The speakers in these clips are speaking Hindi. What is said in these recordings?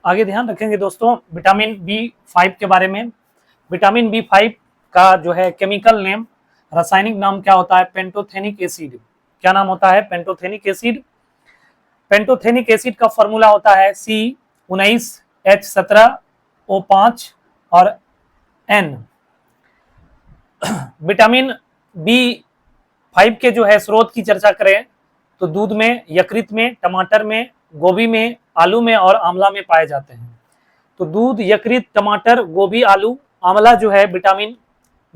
आगे ध्यान रखेंगे दोस्तों विटामिन B5 के बारे में। विटामिन B5 का जो है केमिकल नेम, रासायनिक नाम क्या होता है? Pantothenic acid. क्या नाम होता है? Pantothenic acid. पेंटोथेनिक एसिड का फॉर्मूला होता है C19H17O5 और N। विटामिन B5 के जो है स्रोत की चर्चा करें तो दूध में, यकृत में, टमाटर में, गोभी में, आलू में और आंवला में पाए जाते हैं। तो दूध, यकृत, टमाटर, गोभी, आलू, आंवला जो है विटामिन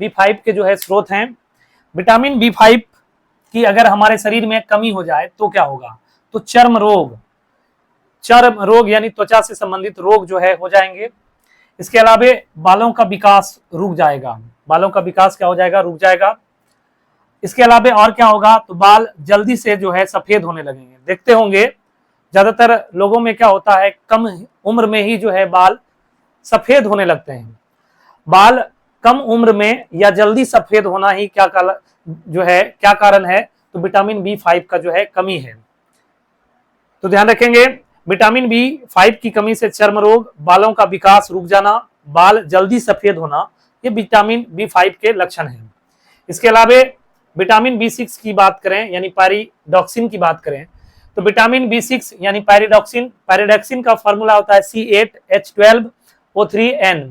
B5 के जो है स्रोत हैं। विटामिन B5 की अगर हमारे शरीर में कमी हो जाए तो क्या होगा? तो चर्म रोग यानी त्वचा से संबंधित रोग जो है हो जाएंगे। इसके अलावा बालों का विकास रुक जाएगा। बालों का विकास क्या हो जाएगा? रुक जाएगा। इसके अलावा और क्या होगा? तो बाल जल्दी से जो है सफेद होने लगेंगे। देखते होंगे ज्यादातर लोगों में क्या होता है, कम उम्र में ही जो है बाल सफेद होने लगते हैं। बाल कम उम्र में या जल्दी सफेद होना ही क्या कारण है? तो विटामिन B5 का जो है कमी है। तो ध्यान रखेंगे विटामिन B5 की कमी से चर्म रोग, बालों का विकास रुक जाना, बाल जल्दी सफेद होना, ये विटामिन B5 के लक्षण हैं। इसके अलावा विटामिन B6 की बात करें यानी पायरिडॉक्सिन की बात करें तो विटामिन B6 यानी पायरिडॉक्सिन का फॉर्मूला होता है C8H12O3N।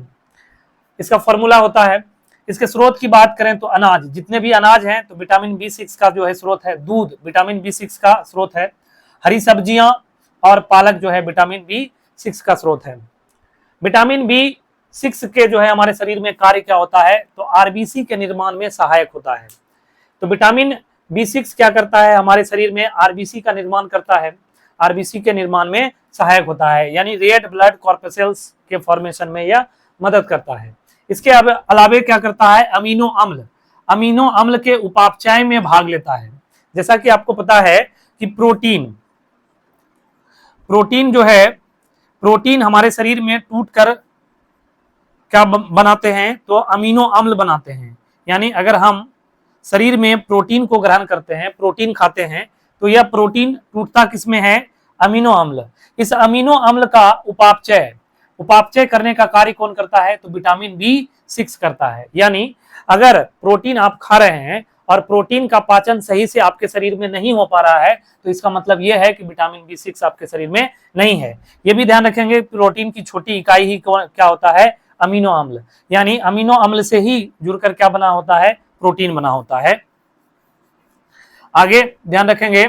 इसका फॉर्मूला होता है। इसके स्रोत की बात करें तो अनाज, जितने भी अनाज हैं तो विटामिन B6 का जो है स्रोत है। दूध विटामिन B6 का स्रोत है। हरी सब्जियां और पालक जो है विटामिन B6 का स्रोत है। विटामिन B6 के जो है हमारे शरीर में कार्य क्या होता है? तो आरबीसी के निर्माण में सहायक होता है। तो विटामिन B6 क्या करता है? हमारे शरीर में आरबीसी का निर्माण करता है, आरबीसी के निर्माण में सहायक होता है, यानी रेड ब्लड कॉर्पसेल्स के फॉर्मेशन में यह मदद करता है। इसके अलावा क्या करता है? अमीनो अम्ल के उपापचय में भाग लेता है। जैसा कि आपको पता है कि प्रोटीन जो है, प्रोटीन हमारे शरीर में टूटकर क्या बनाते हैं? तो अमीनो अम्ल बनाते हैं। यानी अगर हम शरीर में प्रोटीन को ग्रहण करते हैं, प्रोटीन खाते हैं, तो यह प्रोटीन टूटता किसमें है? अमीनो अम्ल। इस अमीनो अम्ल का उपापचय करने का कार्य कौन करता है? तो विटामिन B6 करता है। यानी अगर प्रोटीन आप खा रहे हैं और प्रोटीन का पाचन सही से आपके शरीर में नहीं हो पा रहा है तो इसका मतलब यह है कि विटामिन B6 आपके शरीर में नहीं है। यह भी ध्यान रखेंगे प्रोटीन की छोटी इकाई ही क्या होता है? अमीनो अम्ल। यानी अमीनो अम्ल से ही जुड़कर क्या बना होता है? प्रोटीन बना होता है। आगे ध्यान रखेंगे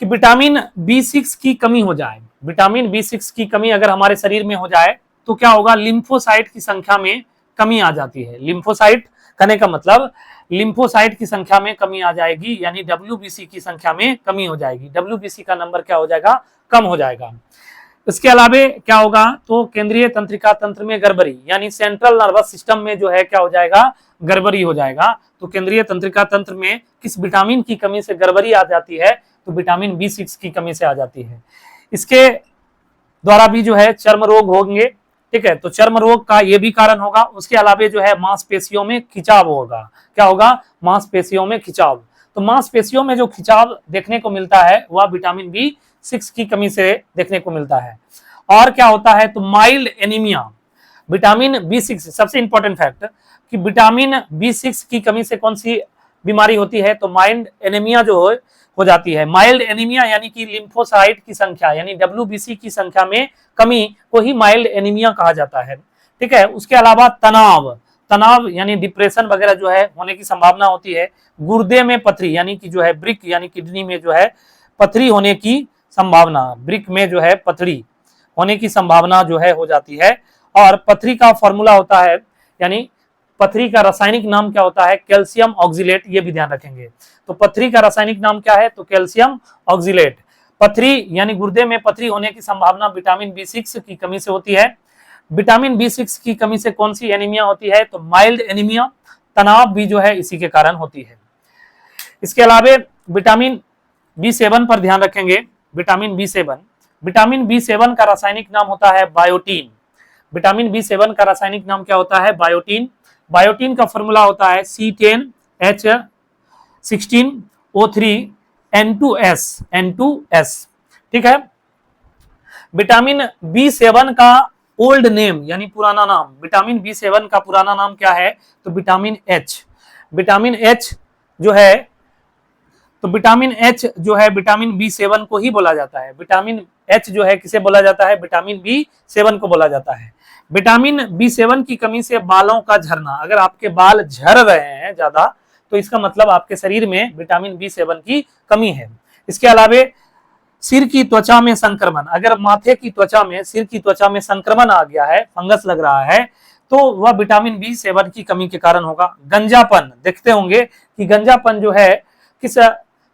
कि विटामिन B6 की कमी हो जाए, विटामिन B6 की कमी अगर हमारे शरीर में हो जाए तो क्या होगा? लिम्फोसाइट की संख्या में कमी आ जाती है। लिम्फोसाइट कहने का मतलब लिम्फोसाइट की संख्या में कमी आ जाएगी, यानी WBC की संख्या में कमी हो जाएगी। WBC का नंबर क्या हो जाएगा? कम हो जाएगा। इसके अलावा क्या होगा? तो केंद्रीय तंत्रिका तंत्र में गड़बड़ी, यानी सेंट्रल नर्वस सिस्टम में जो है क्या हो जाएगा? गड़बड़ी हो जाएगा। तो केंद्रीय तंत्रिका तंत्र में किस विटामिन की कमी से गड़बड़ी आ जाती है? तो विटामिन B6 की कमी से आ जाती है। इसके द्वारा भी जो है चर्म रोग होंगे। ठीक है, तो चर्म रोग का ये भी कारण होगा। उसके अलावा जो है मांसपेशियों में खिंचाव होगा। क्या होगा? मांसपेशियों में खिंचाव। तो मांसपेशियों में जो खिंचाव देखने को मिलता है वह विटामिन B6 की कमी से देखने को मिलता है। और क्या होता है? तो माइल्ड एनीमिया। विटामिन B6 सबसे इंपॉर्टेंट फैक्ट कि विटामिन B6 की कमी से कौन सी बीमारी होती है? तो माइल्ड एनीमिया जो हो जाती है। माइल्ड एनीमिया यानी कि लिम्फोसाइट की संख्या यानी WBC की संख्या में कमी को ही माइल्ड एनीमिया कहा जाता है। ठीक है, उसके अलावा तनाव यानी डिप्रेशन वगैरह जो है होने की संभावना होती है। गुर्दे में पथरी यानी कि जो है ब्रिक यानी किडनी में जो है पथरी होने की संभावना, ब्रिक में जो है पथरी होने की संभावना जो है हो जाती है। और पथरी का फॉर्मूला होता है, यानी पथरी का रासायनिक नाम क्या होता है? Calcium oxalate. ये भी ध्यान रखेंगे। तो पथरी का रासायनिक नाम क्या है? तो कैल्शियम ऑक्जिलेट। पथरी यानी गुर्दे में पथरी होने की संभावना विटामिन B6 की कमी से होती है। विटामिन B6 की कमी से कौन सी एनीमिया होती है? तो माइल्ड एनीमिया। तनाव भी जो है इसी के कारण होती है। इसके अलावा विटामिन B7 पर ध्यान रखेंगे। विटामिन B7 का रासायनिक नाम होता है बायोटीन। विटामिन B7 का रासायनिक नाम क्या होता है? बायोटीन। बायोटीन का फॉर्मूला होता है C10H16O3N2S। ठीक है, विटामिन B7 का ओल्ड नेम यानी पुराना नाम, विटामिन B7 का पुराना नाम क्या है? तो विटामिन एच। विटामिन एच जो है, तो विटामिन एच जो है विटामिन B7 को ही बोला जाता है। विटामिन एच जो है किसे बोला जाता है? विटामिन B7 को बोला जाता है। विटामिन B7 की कमी से बालों का झरना, अगर आपके बाल झड़ रहे हैं ज्यादा तो इसका मतलब आपके शरीर में विटामिन B7 की कमी है। इसके अलावा सिर की त्वचा में संक्रमण, अगर माथे की त्वचा में, सिर की त्वचा में संक्रमण आ गया है, फंगस लग रहा है, तो वह विटामिन B7 की कमी के कारण होगा। गंजापन, देखते होंगे कि गंजापन जो है किस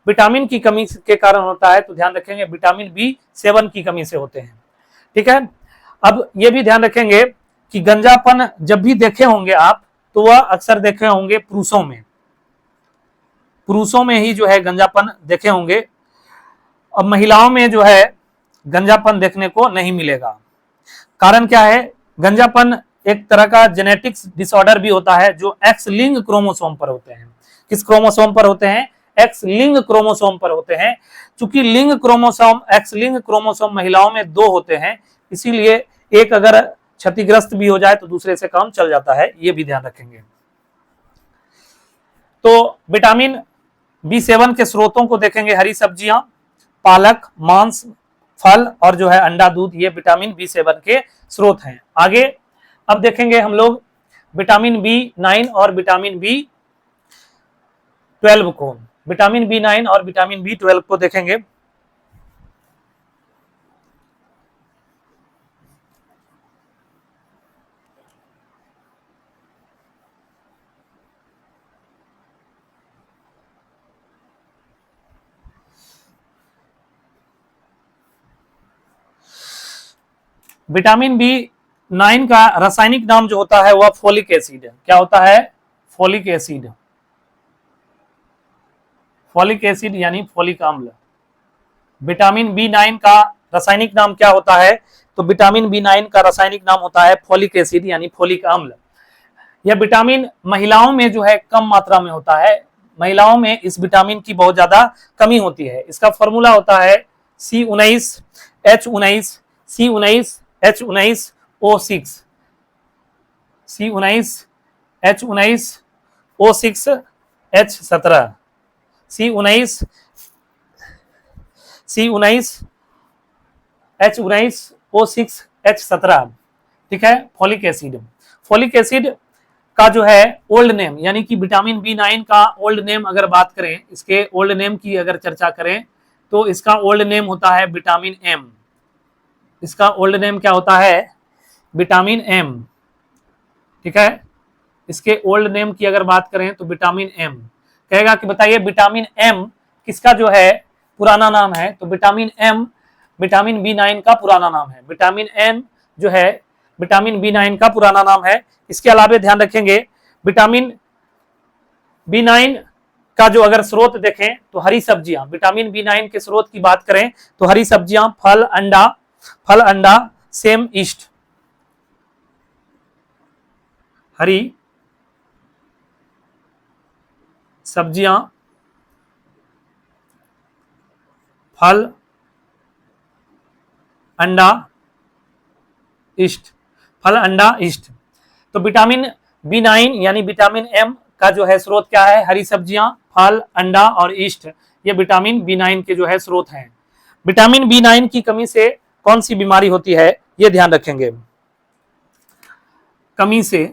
विटामिन की कमी के कारण होता है, तो ध्यान रखेंगे विटामिन B7 की कमी से होते हैं। ठीक है, अब ये भी ध्यान रखेंगे कि गंजापन जब भी देखे होंगे आप, तो वह अक्सर देखे होंगे पुरुषों में, पुरुषों में ही जो है गंजापन देखे होंगे। अब महिलाओं में जो है गंजापन देखने को नहीं मिलेगा। कारण क्या है? गंजापन एक तरह का जेनेटिक्स डिसऑर्डर भी होता है जो एक्स लिंग क्रोमोसोम पर होते हैं। किस क्रोमोसोम पर होते हैं? एक्स लिंग क्रोमोसोम पर होते हैं। चूंकि लिंग क्रोमोसोम, एक्स लिंग क्रोमोसोम महिलाओं में 2 होते हैं, इसीलिए एक अगर क्षतिग्रस्त भी हो जाए तो दूसरे से काम चल जाता है, ये भी ध्यान रखेंगे। तो विटामिन B7 के स्रोतों को देखेंगे, हरी सब्जियां, पालक, मांस, फल और जो है अंडा, दूध, ये विटामिन B7 के स्रोत हैं। आगे अब देखेंगे हम लोग विटामिन B9 और विटामिन B12 को। विटामिन B9 और विटामिन B12 को देखेंगे। विटामिन B9 का रासायनिक नाम जो होता है वह फोलिक एसिड है। क्या होता है? Folic acid. फोलिक एसिड यानी फोलिक अम्ल। विटामिन B9 का रासायनिक नाम क्या होता है? तो विटामिन B9 का रासायनिक नाम होता है फोलिक एसिड यानी फोलिक अम्ल। यह विटामिन महिलाओं में जो है कम मात्रा में होता है। महिलाओं में इस विटामिन की बहुत ज्यादा कमी होती है। इसका फॉर्मूला होता है C19H19 C19H19O6 C19H19O6H17 C19H19O6H17। ठीक है, फोलिक एसिड। फोलिक एसिड का जो है ओल्ड नेम, यानी कि विटामिन B9 का ओल्ड नेम अगर बात करें, इसके ओल्ड नेम की अगर चर्चा करें तो इसका ओल्ड नेम होता है विटामिन M। इसका ओल्ड नेम क्या होता है? Vitamin M। ठीक है, इसके ओल्ड नेम की अगर बात करें तो विटामिन M। कहेगा कि बताइए विटामिन M किसका जो है पुराना नाम है? तो विटामिन M विटामिन B9 का पुराना नाम है। विटामिन M जो है विटामिन B9 का पुराना नाम है। इसके अलावा ध्यान रखेंगे विटामिन B9 का जो अगर स्रोत देखें तो हरी सब्जियां, विटामिन B9 के स्रोत की बात करें तो हरी सब्जियां, फल, अंडा, सेम, ईस्ट। हरी सब्जियां, फल, अंडा, ईस्ट। फल, अंडा, ईस्ट। तो विटामिन B9 यानी विटामिन M का जो है स्रोत क्या है? हरी सब्जियां, फल, अंडा और ईस्ट। ये विटामिन B9 के जो है स्रोत हैं। विटामिन B9 की कमी से कौन सी बीमारी होती है? ये ध्यान रखेंगे। कमी से,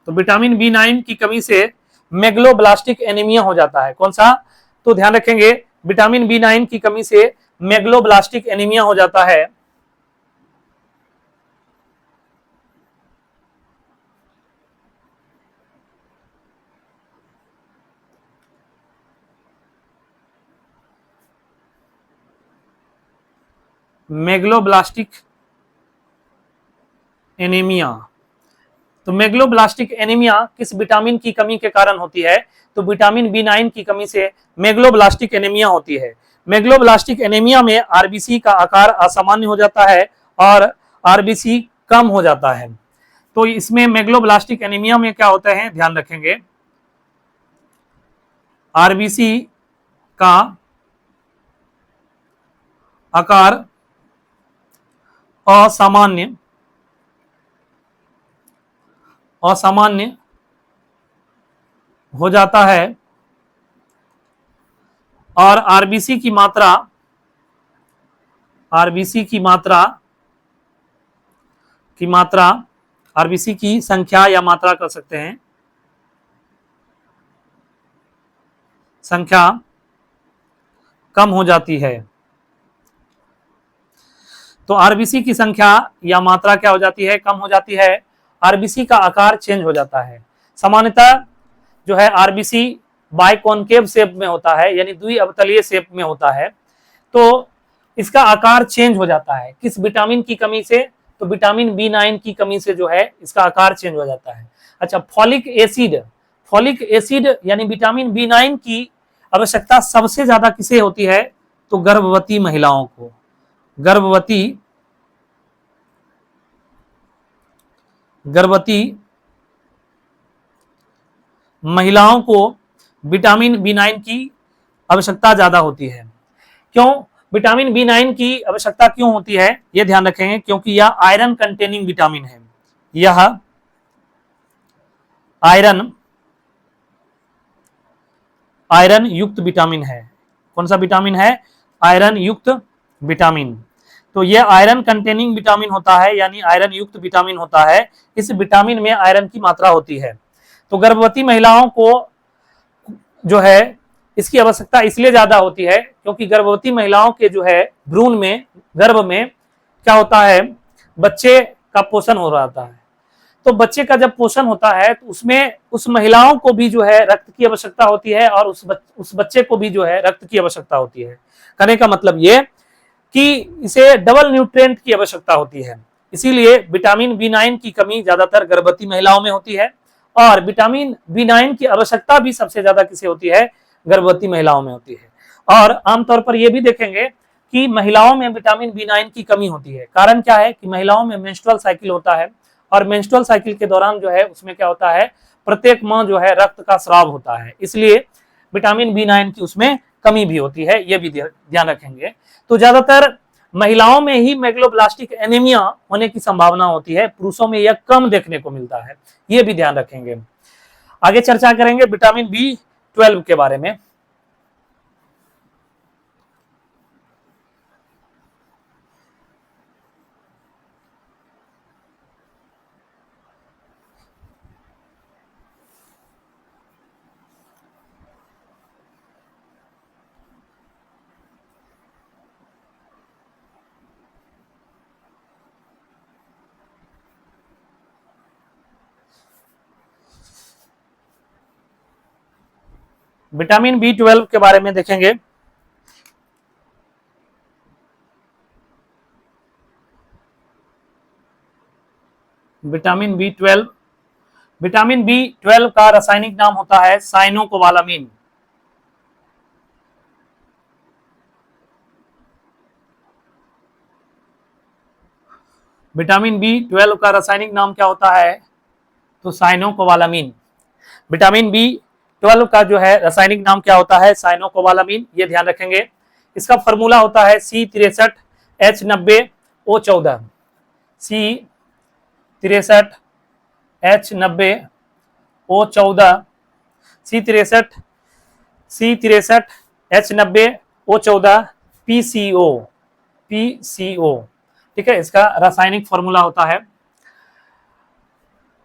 तो विटामिन B9 की कमी से मेगलोब्लास्टिक एनीमिया हो जाता है। कौन सा? तो ध्यान रखेंगे विटामिन B9 की कमी से मेगलोब्लास्टिक एनीमिया हो जाता है। Megaloblastic anaemia. तो मेगलोब्लास्टिक एनीमिया किस विटामिन की कमी के कारण होती है? तो विटामिन B9 की कमी से मेगलोब्लास्टिक एनीमिया होती है। मेगलोब्लास्टिक एनीमिया में आरबीसी का आकार असामान्य हो जाता है और आरबीसी कम हो जाता है। तो इसमें मेगलोब्लास्टिक एनीमिया में क्या होता है? ध्यान रखेंगे आरबीसी का आकार असामान्य असामान्य हो जाता है और आरबीसी की मात्रा आरबीसी की संख्या या मात्रा कर सकते हैं, संख्या कम हो जाती है। तो आरबीसी की संख्या या मात्रा क्या हो जाती है, कम हो जाती है। आरबीसी का आकार चेंज हो जाता है। सामान्यतः जो है आरबीसी बाइकॉनकेव शेप में होता है, यानी द्विअवतलीय शेप में होता है। तो इसका आकार चेंज हो जाता है किस विटामिन की कमी से, तो विटामिन B9 की कमी से जो है इसका आकार चेंज हो जाता है। अच्छा, फॉलिक एसिड यानी विटामिन B9 की आवश्यकता सबसे ज्यादा किसे होती है, तो गर्भवती महिलाओं को। गर्भवती महिलाओं को विटामिन B9 की आवश्यकता ज्यादा होती है। क्यों विटामिन B9 की आवश्यकता क्यों होती है, यह ध्यान रखेंगे, क्योंकि यह आयरन कंटेनिंग विटामिन है। यह आयरन युक्त विटामिन है। कौन सा विटामिन है, आयरन युक्त विटामिन। तो यह आयरन कंटेनिंग विटामिन होता है, यानी आयरन युक्त विटामिन होता है। इस विटामिन में आयरन की मात्रा होती है। तो गर्भवती महिलाओं को जो है इसकी आवश्यकता इसलिए ज्यादा होती है क्योंकि गर्भवती महिलाओं के जो है भ्रूण में, गर्भ में क्या होता है, बच्चे का पोषण हो रहा है। तो बच्चे का जब पोषण होता है तो उसमें उस महिलाओं को भी जो है रक्त की आवश्यकता होती है और उस बच्चे को भी जो है रक्त की आवश्यकता होती है। कहने का मतलब ये कि इसे डबल न्यूट्रिएंट की आवश्यकता होती है। इसीलिए विटामिन B9 की कमी ज्यादातर गर्भवती महिलाओं में होती है और विटामिन B9 की आवश्यकता भी सबसे ज्यादा किसे होती है, गर्भवती महिलाओं में होती है। और आमतौर पर यह भी देखेंगे कि महिलाओं में विटामिन B9 की कमी होती है। कारण क्या है कि महिलाओं में मेंस्ट्रुअल साइकिल होता है और मेंस्ट्रुअल साइकिल के दौरान जो है उसमें क्या होता है, प्रत्येक माह जो है रक्त का स्राव होता है, इसलिए विटामिन B9 की उसमें कमी भी होती है, यह भी ध्यान रखेंगे। तो ज्यादातर महिलाओं में ही मेगलोब्लास्टिक एनीमिया होने की संभावना होती है, पुरुषों में यह कम देखने को मिलता है, यह भी ध्यान रखेंगे। आगे चर्चा करेंगे विटामिन B12 के बारे में। विटामिन B12 के बारे में देखेंगे। विटामिन B12 का रासायनिक नाम होता है साइनोकोबालामिन। विटामिन B12 का रासायनिक नाम क्या होता है, तो साइनोकोबालामिन। विटामिन B12 का जो है रासायनिक नाम क्या होता है, साइनोकोबालामिन, ये ध्यान रखेंगे। इसका फॉर्मूला होता है C63H90O14, C63H90O14, C63H90O14 PCO, ठीक है, इसका रासायनिक फॉर्मूला होता है।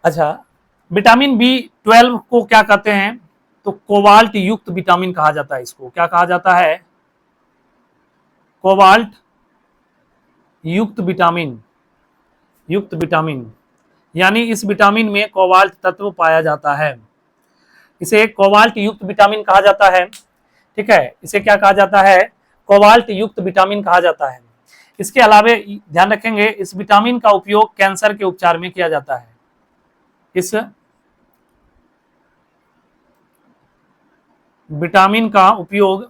अच्छा, विटामिन B12 को क्या कहते हैं, तो कोबाल्ट युक्त विटामिन कहा जाता है। इसको क्या कहा जाता है, कोबाल्ट युक्त विटामिन, यानी इस विटामिन में कोबाल्ट तत्व पाया जाता है, इसे कोबाल्ट युक्त विटामिन कहा जाता है। ठीक है, इसे क्या कहा जाता है, कोबाल्ट युक्त विटामिन कहा जाता है। इसके अलावा ध्यान रखेंगे इस विटामिन का उपयोग कैंसर के उपचार में किया जाता है। इस विटामिन का उपयोग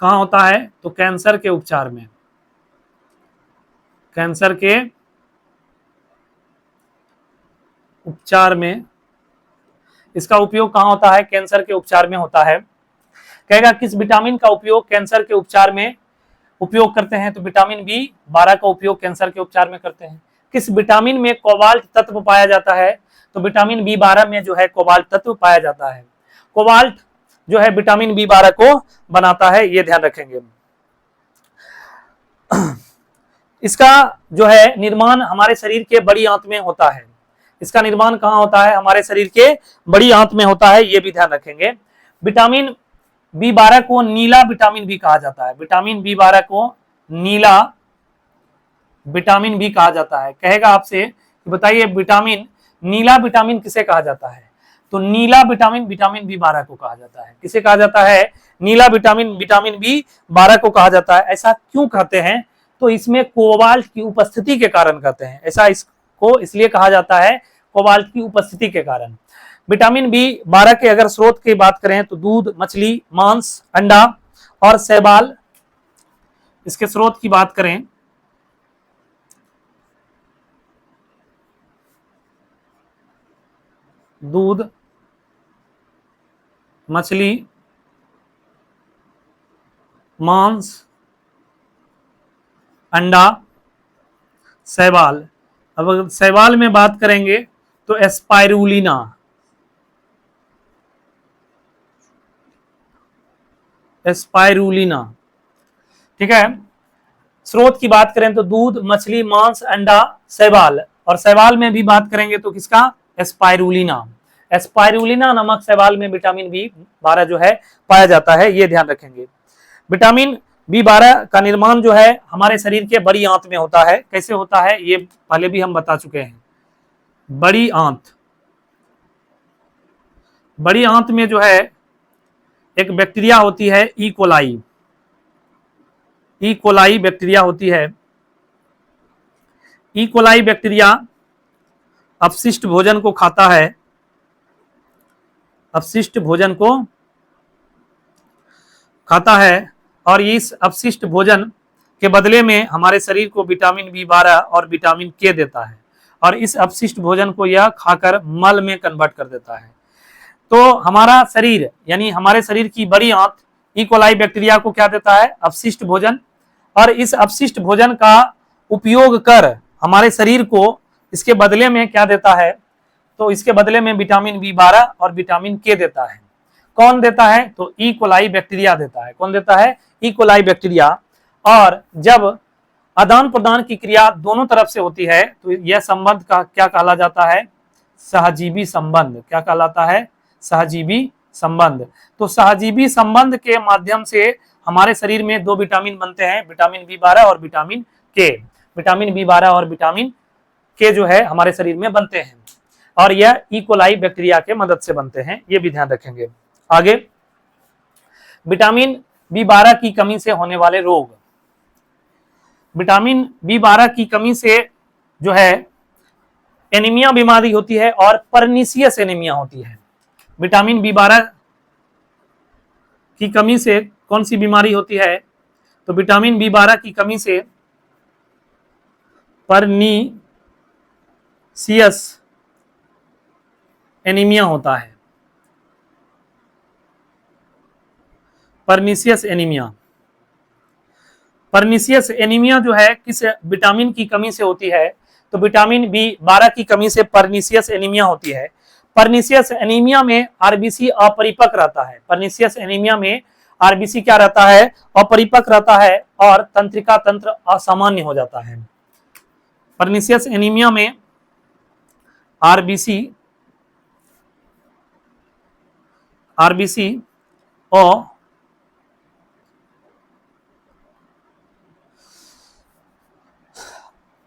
कहां होता है, तो कैंसर के उपचार में, कैंसर के उपचार में इसका उपयोग कहां होता है, कैंसर के उपचार में होता है। कहेगा किस विटामिन का उपयोग कैंसर के उपचार में उपयोग करते हैं, तो विटामिन B12 का उपयोग कैंसर के उपचार में करते हैं। किस विटामिन में कोबाल्ट तत्व पाया जाता है, तो विटामिन B12 में जो है कोबाल्ट तत्व पाया जाता है। कोबाल्ट जो है विटामिन B12 को बनाता है, ये ध्यान रखेंगे। इसका जो है निर्माण हमारे शरीर के बड़ी आंत में होता है। इसका निर्माण कहाँ होता है, हमारे शरीर के बड़ी आंत में होता है, ये भी ध्यान रखेंगे। विटामिन B12 को नीला विटामिन भी कहा जाता है। विटामिन B12 को नीला विटामिन भी कहा जाता है। कहेगा आपसे कि बताइए विटामिन नीला विटामिन किसे कहा जाता है, तो नीला विटामिन विटामिन B12 को कहा जाता है। किसे कहा जाता है, नीला विटामिन विटामिन B12 को कहा जाता है। ऐसा क्यों कहते हैं, तो इसमें कोबाल्ट की उपस्थिति के कारण कहते हैं। ऐसा इसको इसलिए कहा जाता है कोबाल्ट की उपस्थिति के कारण। विटामिन B12 के अगर स्रोत की बात करें तो दूध, मछली, मांस, अंडा और शैवाल, इसके स्रोत की बात करें दूध, मछली, मांस, अंडा, शैवाल। अब अगर शैवाल में बात करेंगे तो एस्पाइरुलिना, एस्पाइरुलिना, ठीक है। स्रोत की बात करें तो दूध, मछली, मांस, अंडा, शैवाल, और शैवाल में भी बात करेंगे तो किसका, एस्पाइरुलिना। एस्पाइरुलिना नामक शैवाल में विटामिन B12 जो है पाया जाता है, ये ध्यान रखेंगे। विटामिन B12 का निर्माण जो है हमारे शरीर के बड़ी आंत में होता है। कैसे होता है, ये पहले भी हम बता चुके हैं। बड़ी आंत, बड़ी आंत में जो है एक बैक्टीरिया होती है E coli, E coli bacteria होती है। ई कोलाई बैक्टीरिया अपशिष्ट भोजन को खाता है, अपशिष्ट भोजन को खाता है, और इस अपशिष्ट भोजन के बदले में हमारे शरीर को विटामिन B12 और विटामिन K देता है, और इस अपशिष्ट भोजन को यह खाकर मल में कन्वर्ट कर देता है। तो हमारा शरीर यानी हमारे शरीर की बड़ी आंत ई कोलाई बैक्टीरिया को क्या देता है, अपशिष्ट भोजन, और इस अपशिष्ट भोजन का उपयोग कर हमारे शरीर को इसके बदले में क्या देता है, तो इसके बदले में विटामिन B12 और विटामिन K देता है। कौन देता है, तो ई कोलाई बैक्टीरिया देता है। कौन देता है, ई कोलाई बैक्टीरिया। और जब आदान प्रदान की क्रिया दोनों तरफ से होती है तो यह संबंध का क्या कहला जाता है, सहजीवी संबंध। क्या कहलाता है, सहजीवी संबंध। तो सहजीवी संबंध के माध्यम से हमारे शरीर में दो विटामिन बनते हैं, विटामिन B12 और विटामिन K। विटामिन B12 और विटामिन K जो है हमारे शरीर में बनते हैं, और यह ई कोलाई बैक्टीरिया के मदद से बनते हैं, ये भी ध्यान रखेंगे। आगे, विटामिन B12 की कमी से होने वाले रोग। विटामिन B12 की कमी से जो है एनीमिया बीमारी होती है और परनीसियस एनीमिया होती है। विटामिन B12 की कमी से कौन सी बीमारी होती है, तो विटामिन B12 की कमी से परनीसियस एनीमिया होता है। परनीसियस एनीमिया, परनीसियस एनीमिया जो है किस विटामिन की कमी से होती है, तो विटामिन B12 की कमी से परनीसियस एनीमिया होती है। परनीसियस एनीमिया में आरबीसी अपरिपक्व रहता है। परनीसियस एनीमिया में आरबीसी क्या रहता है, अपरिपक्व रहता है, और तंत्रिका तंत्र असामान्य हो जाता है। परनीसियस एनीमिया में आरबीसी और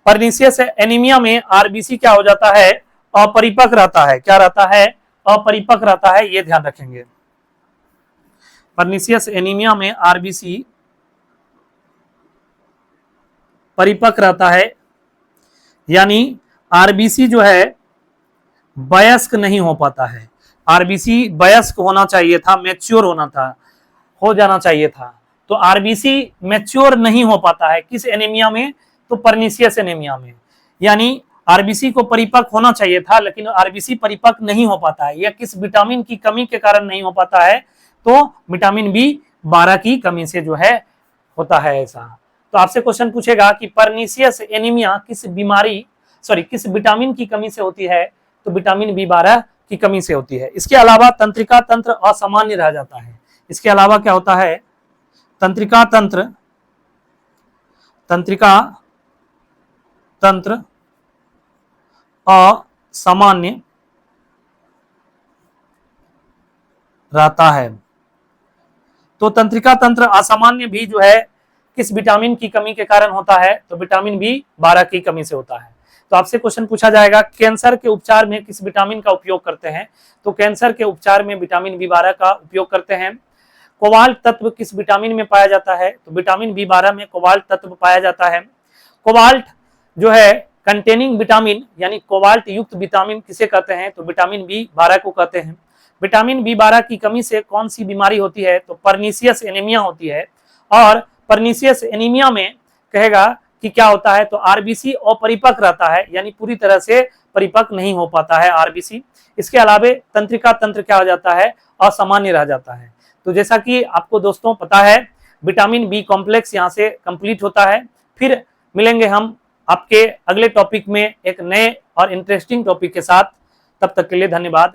परनीसियस एनीमिया में आरबीसी क्या हो जाता है, अपरिपक्व रहता है। क्या रहता है, अपरिपक्व रहता है, ये ध्यान रखेंगे। परनीसियस एनीमिया में आरबीसी परिपक्व रहता है, यानी आरबीसी जो है वयस्क नहीं हो पाता है। आरबीसी वयस्क होना चाहिए था, मैच्योर होना था, हो जाना चाहिए था। तो आरबीसी मैच्योर नहीं हो पाता है किस एनीमिया में, तो परनीसियस एनीमिया में। यानी आरबीसी को परिपक्व होना चाहिए था, लेकिन आरबीसी परिपक्व नहीं हो पाता है। यह किस विटामिन की कमी के कारण नहीं हो पाता है, तो विटामिन B12 की कमी से जो है होता है ऐसा। तो आपसे क्वेश्चन पूछेगा कि परनीसियस एनीमिया किस किस विटामिन की कमी से होती है, तो विटामिन B12 की कमी से होती है। इसके अलावा तंत्रिका तंत्र असामान्य रह जाता है। इसके अलावा क्या होता है, तंत्रिका तंत्र असामान्य रहता है। तो तंत्रिका तंत्र असामान्य भी जो है किस विटामिन की कमी के कारण होता है, तो विटामिन B12 की कमी से होता है। तो आपसे क्वेश्चन पूछा जाएगा कैंसर के उपचार में किस विटामिन का उपयोग करते हैं, तो कैंसर के उपचार में विटामिन B12 का उपयोग करते हैं। कोबाल्ट तत्व किस विटामिन में पाया जाता है, तो विटामिन B12 में कोबाल्ट तत्व पाया जाता है। कोबाल्ट जो है कंटेनिंग विटामिन यानी कोबाल्ट युक्त विटामिन किसे कहते हैं, तो विटामिन B12 को कहते हैं। विटामिन B12 की कमी से कौन सी बीमारी होती है, तो परनीसियस एनीमिया होती है। और परनीसियस एनीमिया में कहेगा कि क्या होता है, तो आरबीसी अपरिपक्व रहता है, यानी पूरी तरह से परिपक्व नहीं हो पाता है आरबीसी। इसके अलावा तंत्रिका तंत्र क्या हो जाता है, असामान्य रह जाता है। तो जैसा कि आपको दोस्तों पता है विटामिन बी कॉम्प्लेक्स यहाँ से कंप्लीट होता है। फिर मिलेंगे हम आपके अगले टॉपिक में एक नए और इंटरेस्टिंग टॉपिक के साथ। तब तक के लिए धन्यवाद।